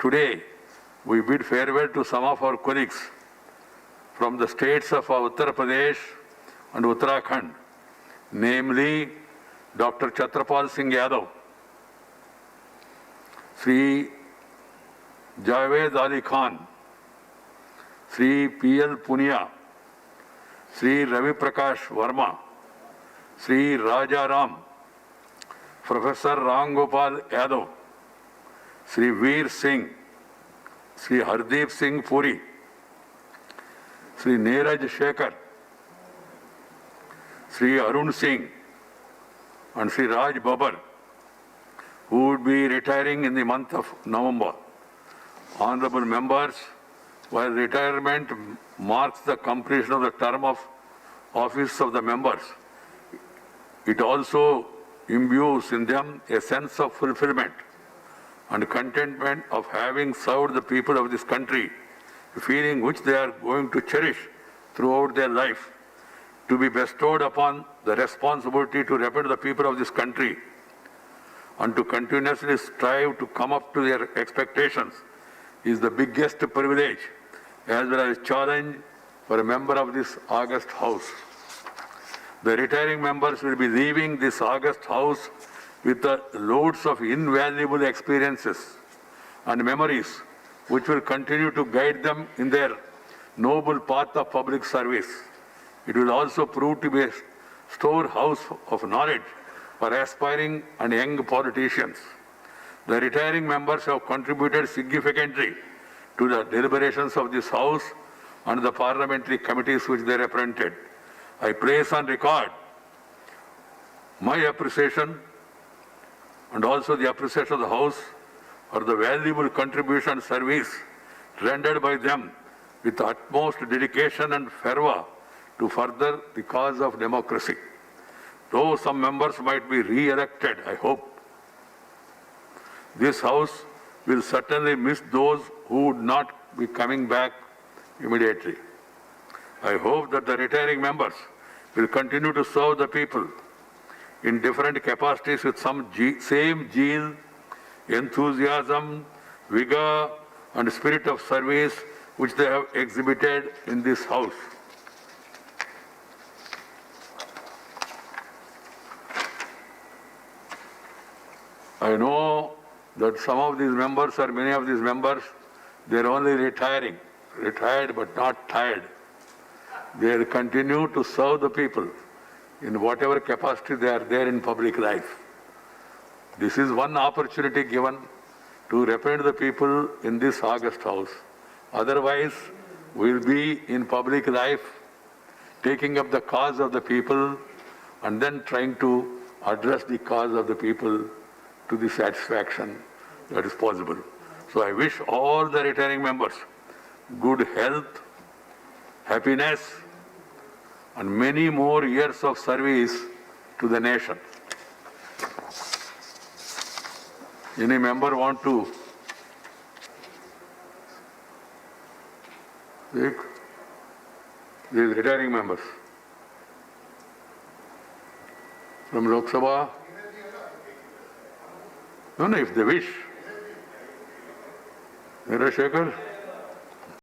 today we bid farewell to some of our colleagues from the states of Uttar Pradesh and Uttarakhand, namely Dr. Chhatrapal Singh Yadav, Sri Javed Ali Khan, Sri P.L. Punia, Sri Ravi Prakash Verma, Sri Raja Ram, Professor Ram Gopal Yadav, Sri Veer Singh, Sri Hardeep Singh Puri, Sri Neeraj Shekhar, Sri Arun Singh, and Sri Raj Babbar, who would be retiring in the month of November. Honorable members, while retirement marks the completion of the term of office of the members, it also imbues in them a sense of fulfillment and contentment of having served the people of this country, a feeling which they are going to cherish throughout their life. To be bestowed upon the responsibility to represent the people of this country and to continuously strive to come up to their expectations is the biggest privilege as well as challenge for a member of this august house. The retiring members will be leaving this august house with the loads of invaluable experiences and memories which will continue to guide them in their noble path of public service. It will also prove to be a storehouse of knowledge for aspiring and young politicians. The retiring members have contributed significantly to the deliberations of this House and the parliamentary committees which they represented. I place on record my appreciation and also the appreciation of the House for the valuable contribution and service rendered by them with the utmost dedication and fervour to further the cause of democracy. Though some members might be re-elected, I hope this House will certainly miss those who would not be coming back immediately. I hope that the retiring members will continue to serve the people in different capacities with some same zeal, enthusiasm, vigor and spirit of service which they have exhibited in this House. I know that some of these members or many of these members, they are only retired but not tired. They will continue to serve the people in whatever capacity they are there in public life. This is one opportunity given to represent the people in this august house. Otherwise, we will be in public life taking up the cause of the people and then trying to address the cause of the people to the satisfaction that is possible. So I wish all the retiring members good health, happiness, and many more years of service to the nation. Any member want to speak? These retiring members from Lok Sabha? No, if they wish. Neeraj Shekhar?